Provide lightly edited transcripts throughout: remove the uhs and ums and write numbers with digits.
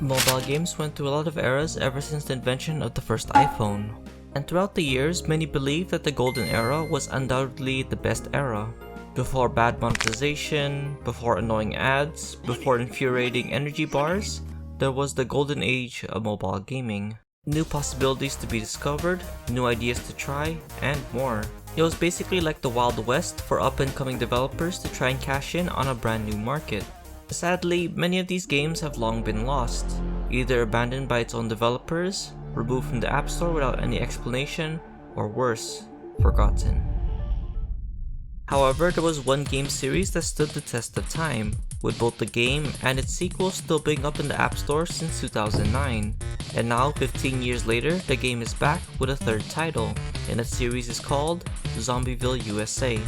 Mobile games went through a lot of eras ever since the invention of the first iPhone. And throughout the years, many believed that the golden era was undoubtedly the best era. Before bad monetization, before annoying ads, before infuriating energy bars, there was the golden age of mobile gaming. New possibilities to be discovered, new ideas to try, and more. It was basically like the Wild West for up-and-coming developers to try and cash in on a brand new market. Sadly, many of these games have long been lost, either abandoned by its own developers, removed from the App Store without any explanation, or worse, forgotten. However, there was one game series that stood the test of time, with both the game and its sequel still being up in the App Store since 2009. And now, 15 years later, the game is back with a third title, and that series is called Zombieville USA.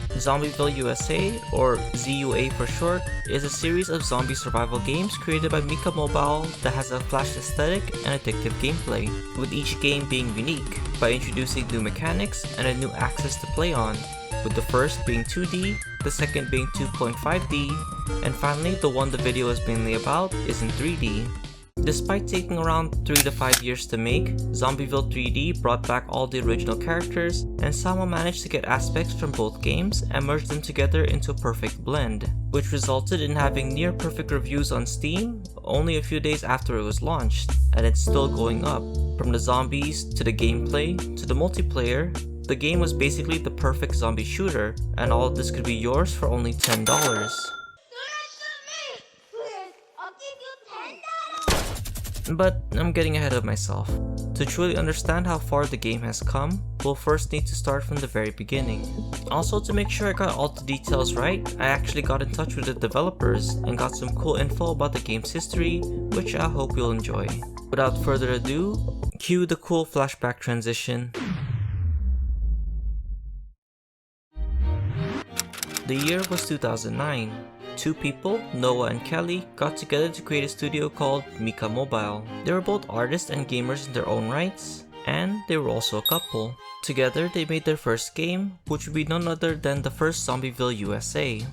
Zombieville USA, or ZUA for short, is a series of zombie survival games created by Mika Mobile that has a flash aesthetic and addictive gameplay, with each game being unique by introducing new mechanics and a new axis to play on, with the first being 2D, the second being 2.5D, and finally the one the video is mainly about is in 3D. Despite taking around 3 to 5 years to make, Zombieville 3D brought back all the original characters and somehow managed to get aspects from both games and merge them together into a perfect blend, which resulted in having near perfect reviews on Steam only a few days after it was launched, and it's still going up. From the zombies, to the gameplay, to the multiplayer, the game was basically the perfect zombie shooter, and all of this could be yours for only $10. But I'm getting ahead of myself. To truly understand how far the game has come, we'll first need to start from the very beginning. Also, to make sure I got all the details right, I actually got in touch with the developers and got some cool info about the game's history, which I hope you'll enjoy. Without further ado, cue the cool flashback transition. The year was 2009. Two people, Noah and Kelly, got together to create a studio called Mika Mobile. They were both artists and gamers in their own rights, and they were also a couple. Together, they made their first game, which would be none other than the first Zombieville USA.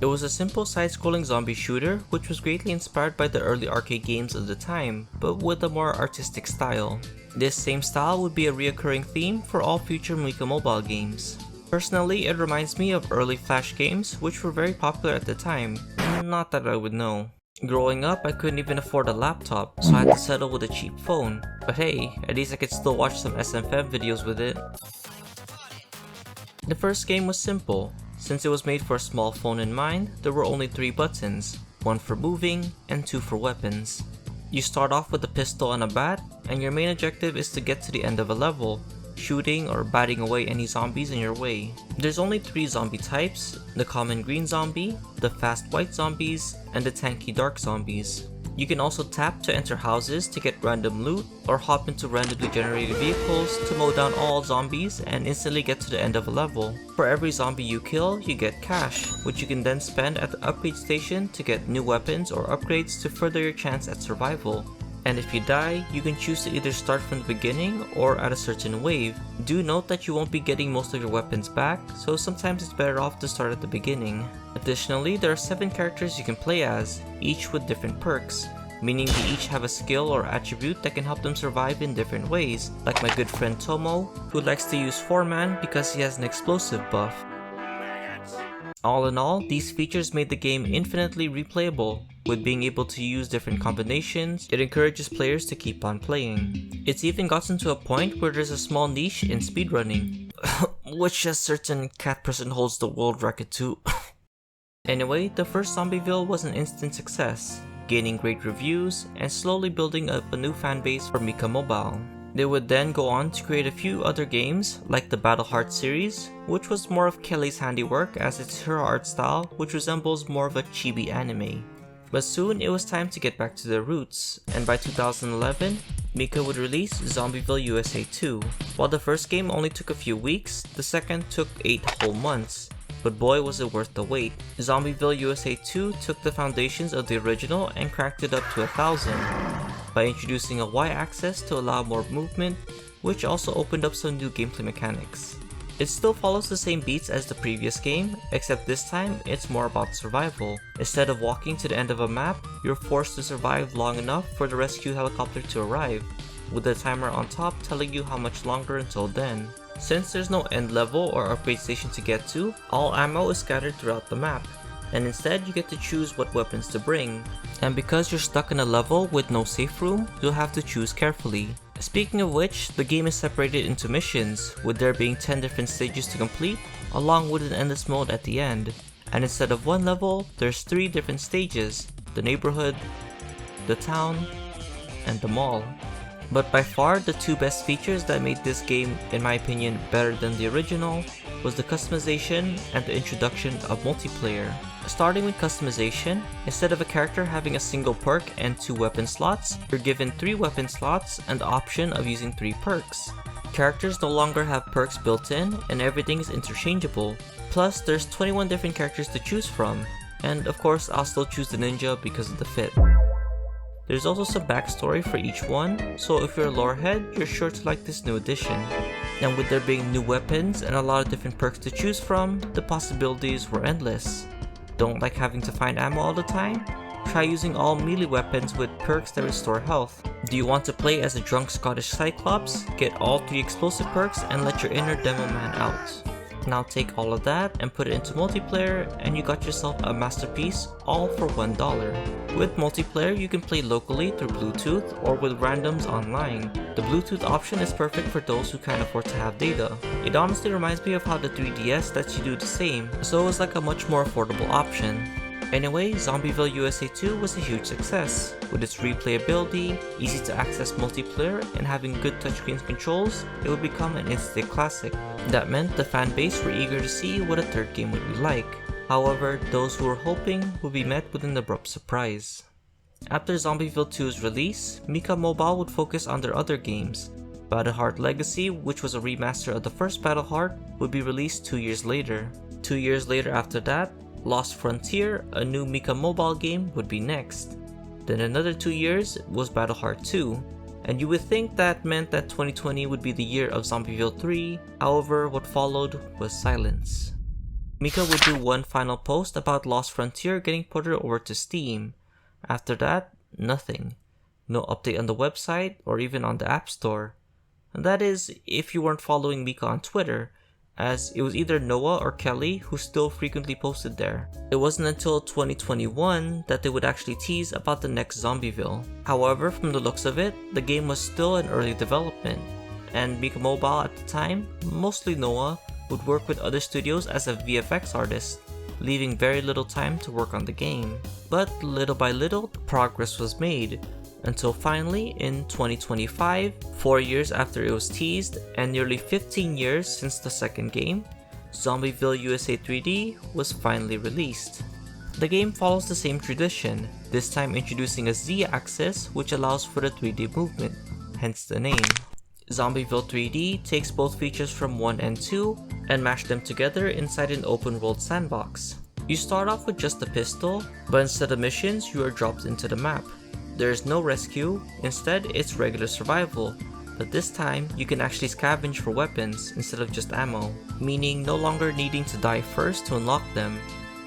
It was a simple side-scrolling zombie shooter, which was greatly inspired by the early arcade games of the time, but with a more artistic style. This same style would be a reoccurring theme for all future Mika Mobile games. Personally, it reminds me of early Flash games, which were very popular at the time, not that I would know. Growing up, I couldn't even afford a laptop, so I had to settle with a cheap phone. But hey, at least I could still watch some SMFM videos with it. The first game was simple. Since it was made for a small phone in mind, there were only 3 buttons, 1 for moving and 2 for weapons. You start off with a pistol and a bat, and your main objective is to get to the end of a level, shooting or batting away any zombies in your way. There's only 3 zombie types: the common green zombie, the fast white zombies, and the tanky dark zombies. You can also tap to enter houses to get random loot, or hop into randomly generated vehicles to mow down all zombies and instantly get to the end of a level. For every zombie you kill, you get cash, which you can then spend at the upgrade station to get new weapons or upgrades to further your chance at survival. And if you die, you can choose to either start from the beginning or at a certain wave. Do note that you won't be getting most of your weapons back, so sometimes it's better off to start at the beginning. Additionally, there are 7 characters you can play as, each with different perks, meaning they each have a skill or attribute that can help them survive in different ways, like my good friend Tomo, who likes to use 4-man because he has an explosive buff. All in all, these features made the game infinitely replayable. With being able to use different combinations, it encourages players to keep on playing. It's even gotten to a point where there's a small niche in speedrunning, which a certain cat person holds the world record to. Anyway, the first Zombieville was an instant success, gaining great reviews and slowly building up a new fanbase for Mika Mobile. They would then go on to create a few other games, like the Battle Heart series, which was more of Kelly's handiwork as it's her art style, which resembles more of a chibi anime. But soon it was time to get back to their roots, and by 2011, Mika would release Zombieville USA 2. While the first game only took a few weeks, the second took 8 whole months. But boy was it worth the wait. Zombieville USA 2 took the foundations of the original and cranked it up to 1000, by introducing a Y-axis to allow more movement, which also opened up some new gameplay mechanics. It still follows the same beats as the previous game, except this time it's more about survival. Instead of walking to the end of a map, you're forced to survive long enough for the rescue helicopter to arrive, with a timer on top telling you how much longer until then. Since there's no end level or upgrade station to get to, all ammo is scattered throughout the map, and instead you get to choose what weapons to bring. And because you're stuck in a level with no safe room, you'll have to choose carefully. Speaking of which, the game is separated into missions, with there being 10 different stages to complete, along with an endless mode at the end. And instead of one level, there's 3 different stages: the neighborhood, the town, and the mall. But by far, the 2 best features that made this game, in my opinion, better than the original was the customization and the introduction of multiplayer. Starting with customization, instead of a character having a single perk and 2 weapon slots, you're given 3 weapon slots and the option of using 3 perks. Characters no longer have perks built in and everything is interchangeable. Plus, there's 21 different characters to choose from, and of course I'll still choose the ninja because of the fit. There's also some backstory for each one, so if you're a lorehead, you're sure to like this new addition. And with there being new weapons and a lot of different perks to choose from, the possibilities were endless. Don't like having to find ammo all the time? Try using all melee weapons with perks that restore health. Do you want to play as a drunk Scottish Cyclops? Get all 3 explosive perks and let your inner demo man out. Now take all of that and put it into multiplayer and you got yourself a masterpiece, all for $1. With multiplayer you can play locally through Bluetooth or with randoms online. The Bluetooth option is perfect for those who can't afford to have data. It honestly reminds me of how the 3DS lets you do the same, so it was like a much more affordable option. Anyway, Zombieville USA 2 was a huge success. With its replayability, easy to access multiplayer, and having good touchscreen controls, it would become an instant classic. That meant the fanbase were eager to see what a third game would be like. However, those who were hoping would be met with an abrupt surprise. After Zombieville 2's release, Mika Mobile would focus on their other games. Battleheart Legacy, which was a remaster of the first Battleheart, would be released 2 years later. 2 years later after that, Lost Frontier, a new Mika Mobile game, would be next. Then another 2 years was Battleheart 2, and you would think that meant that 2020 would be the year of Zombieville 3, however what followed was silence. Mika would do one final post about Lost Frontier getting ported over to Steam. After that, nothing. No update on the website or even on the App Store. And that is, if you weren't following Mika on Twitter, as it was either Noah or Kelly who still frequently posted there. It wasn't until 2021 that they would actually tease about the next Zombieville. However, from the looks of it, the game was still in early development, and Mika Mobile at the time, mostly Noah, would work with other studios as a VFX artist, leaving very little time to work on the game. But little by little, progress was made, until finally in 2025, 4 years after it was teased and nearly 15 years since the second game, Zombieville USA 3D was finally released. The game follows the same tradition, this time introducing a Z-axis which allows for the 3D movement, hence the name. Zombieville 3D takes both features from 1 and 2 and mashed them together inside an open world sandbox. You start off with just a pistol, but instead of missions you are dropped into the map. There is no rescue, instead it's regular survival, but this time you can actually scavenge for weapons instead of just ammo, meaning no longer needing to die first to unlock them.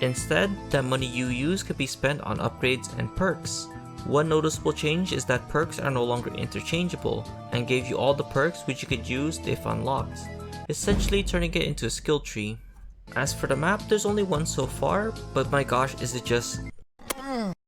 Instead, the money you use can be spent on upgrades and perks. One noticeable change is that perks are no longer interchangeable, and gave you all the perks which you could use if unlocked, essentially turning it into a skill tree. As for the map, there's only one so far, but my gosh is it just...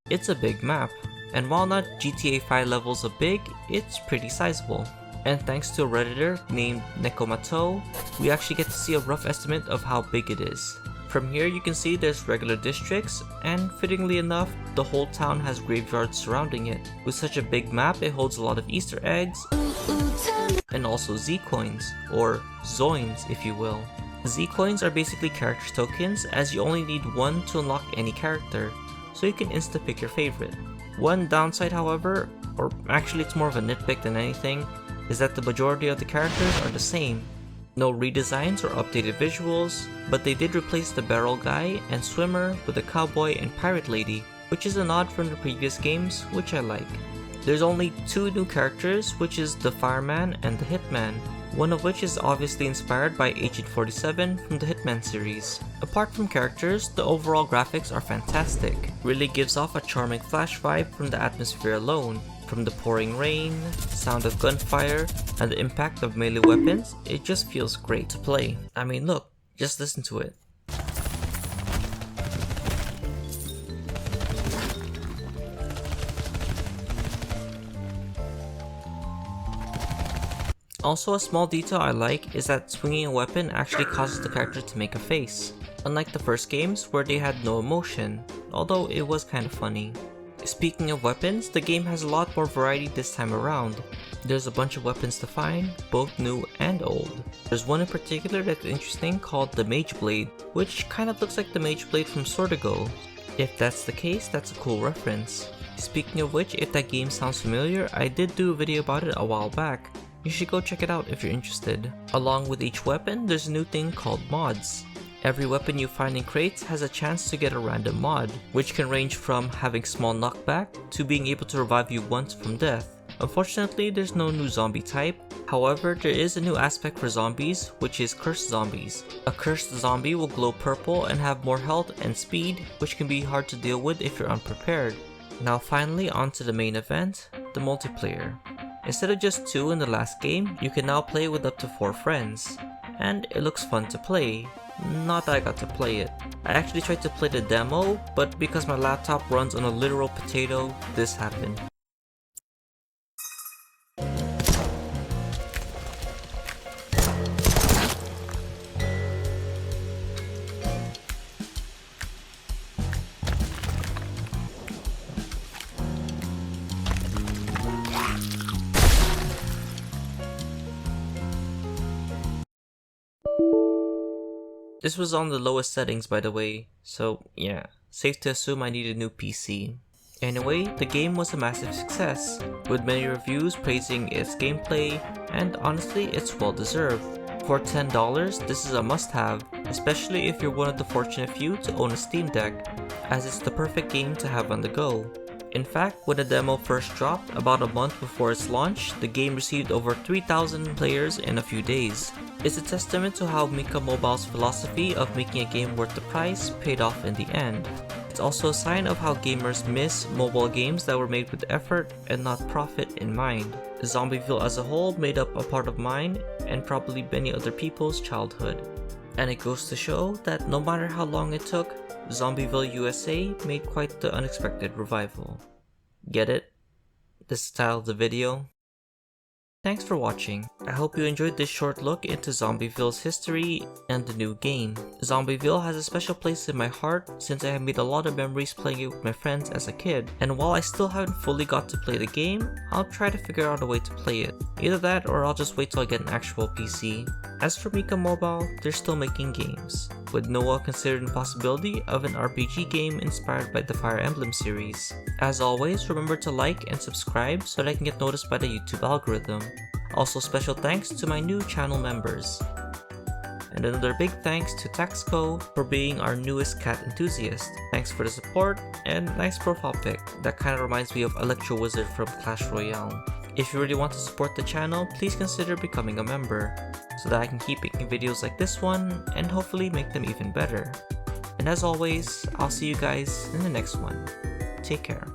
It's a big map. And while not GTA 5 levels of big, it's pretty sizable. And thanks to a redditor named Nekomato, we actually get to see a rough estimate of how big it is. From here you can see there's regular districts, and fittingly enough, the whole town has graveyards surrounding it. With such a big map, it holds a lot of Easter eggs, and also Z-coins, or Zoins if you will. Z-coins are basically character tokens, as you only need one to unlock any character, so you can insta-pick your favorite. One downside however, or actually it's more of a nitpick than anything, is that the majority of the characters are the same. No redesigns or updated visuals, but they did replace the barrel guy and swimmer with a cowboy and pirate lady, which is a nod from the previous games, which I like. There's only 2 new characters, which is the fireman and the hitman, one of which is obviously inspired by Agent 47 from the Hitman series. Apart from characters, the overall graphics are fantastic. Really gives off a charming Flash vibe from the atmosphere alone. From the pouring rain, sound of gunfire, and the impact of melee weapons, it just feels great to play. I mean look, just listen to it. Also, a small detail I like is that swinging a weapon actually causes the character to make a face, unlike the first games where they had no emotion, although it was kinda funny. Speaking of weapons, the game has a lot more variety this time around. There's a bunch of weapons to find, both new and old. There's one in particular that's interesting called the Mage Blade, which kinda looks like the Mage Blade from Sortigo. If that's the case, that's a cool reference. Speaking of which, if that game sounds familiar, I did do a video about it a while back. You should go check it out if you're interested. Along with each weapon, there's a new thing called mods. Every weapon you find in crates has a chance to get a random mod, which can range from having small knockback to being able to revive you once from death. Unfortunately, there's no new zombie type. However, there is a new aspect for zombies, which is cursed zombies. A cursed zombie will glow purple and have more health and speed, which can be hard to deal with if you're unprepared. Now finally, onto the main event, the multiplayer. Instead of just 2 in the last game, you can now play with up to 4 friends. And it looks fun to play. Not that I got to play it. I actually tried to play the demo, but because my laptop runs on a literal potato, this happened. This was on the lowest settings by the way, so yeah, safe to assume I need a new PC. Anyway, the game was a massive success, with many reviews praising its gameplay, and honestly, it's well deserved. For $10, this is a must-have, especially if you're one of the fortunate few to own a Steam Deck, as it's the perfect game to have on the go. In fact, when the demo first dropped, about a month before its launch, the game received over 3,000 players in a few days. It's a testament to how Mika Mobile's philosophy of making a game worth the price paid off in the end. It's also a sign of how gamers miss mobile games that were made with effort and not profit in mind. Zombieville as a whole made up a part of mine and probably many other people's childhood. And it goes to show that no matter how long it took, Zombieville USA made quite the unexpected revival. Get it? The style of the video? Thanks for watching. I hope you enjoyed this short look into Zombieville's history and the new game. Zombieville has a special place in my heart since I have made a lot of memories playing it with my friends as a kid, and while I still haven't fully got to play the game, I'll try to figure out a way to play it. Either that or I'll just wait till I get an actual PC. As for Mika Mobile, they're still making games, with Noah considered the possibility of an RPG game inspired by the Fire Emblem series. As always, remember to like and subscribe so that I can get noticed by the YouTube algorithm. Also, special thanks to my new channel members. And another big thanks to Taxco for being our newest cat enthusiast. Thanks for the support, and nice profile pic. That kinda reminds me of Electro Wizard from Clash Royale. If you really want to support the channel, please consider becoming a member, so that I can keep making videos like this one, and hopefully make them even better. And as always, I'll see you guys in the next one. Take care.